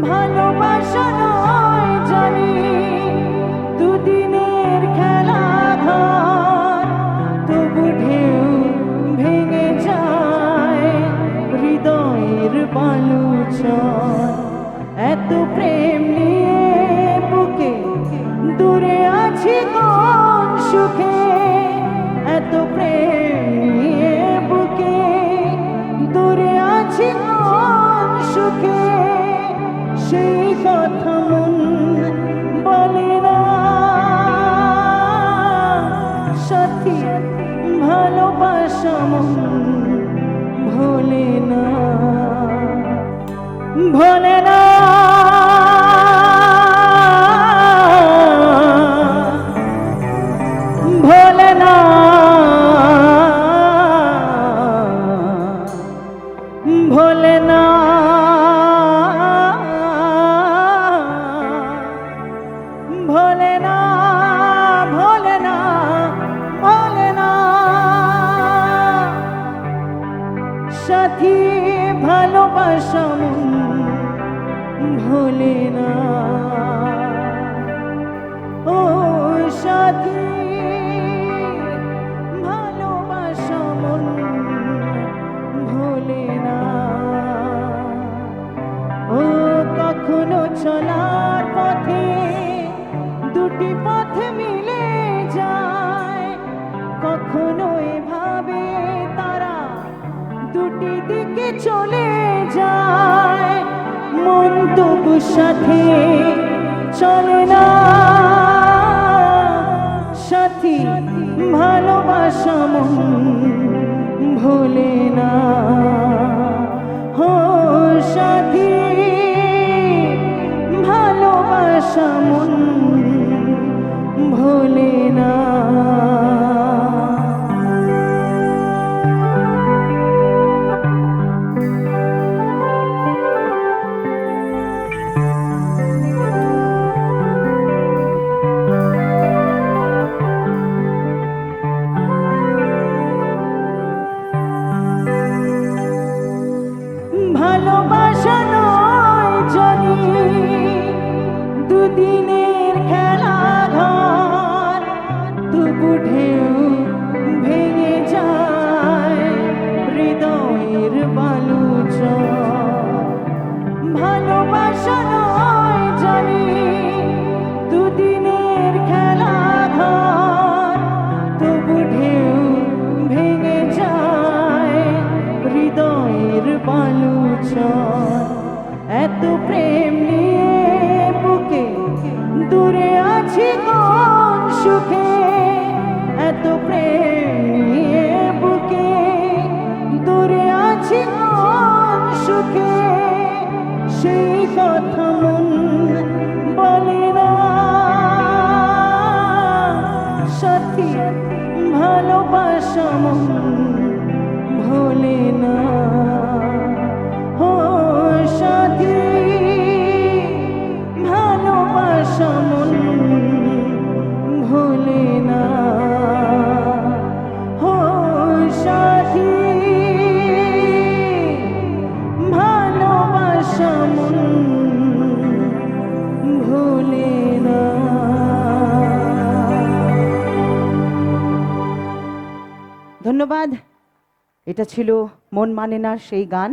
ভালোবাসা নয় জানি দুদিনের খেলা ঘর, তবু ঢেউ ভেঙে যায় হৃদয়ের বালুচর। এত প্রেম নিয়ে বুকে দূরে আছি কোন সুখে, এত প্রেম নিয়ে বুকে দূরে আছি কোন সুখে, সেই কথা মন বলে না। সাথী ভালোবাসা মন ভোলে না, ভোলে না, ভোলে না, ভোলে না, ভোলে না, ভোলে না, ভোলে না। সাথী ভালোবাসা মন ভোলে না, ও সাথী ভালোবাসা মন ভোলে না। ও কখনো চলার পথে দুটি পথ মিলে যায়, কখনো এভাবে তারা দুটি দিকে চলে যায়, মন তবু সাথে চলে না। সাথী ভালোবাসা মন ভোলে না, হো সাথী ভালোবাসা মন ভোলে না। ভালোবাসা নয় জানি দুদিনের খেলা ঘর, তবু ঢেউ ভেঙে যায় হৃদয়ের বালুচর। ভালোবাসা নয় জানি দুদিনের খেলা ঘর, তবু ঢেউ ভেঙে যায় হৃদয়ের বালুচর। এত প্রেম নিয়ে বুকে দূরে আছি কোন সুখে, এত প্রেম নিয়ে বুকে দূরে আছি কোন সুখে, সেই কথা মন বলে না। সাথী ভালোবাসা মন ভোলে না, ও সাথী ভালোবাসা মন ভোলে না, ও সাথী ভালোবাসা মন ভোলে না। ধন্যবাদ। এটা ছিল মন মানে না সেই গান।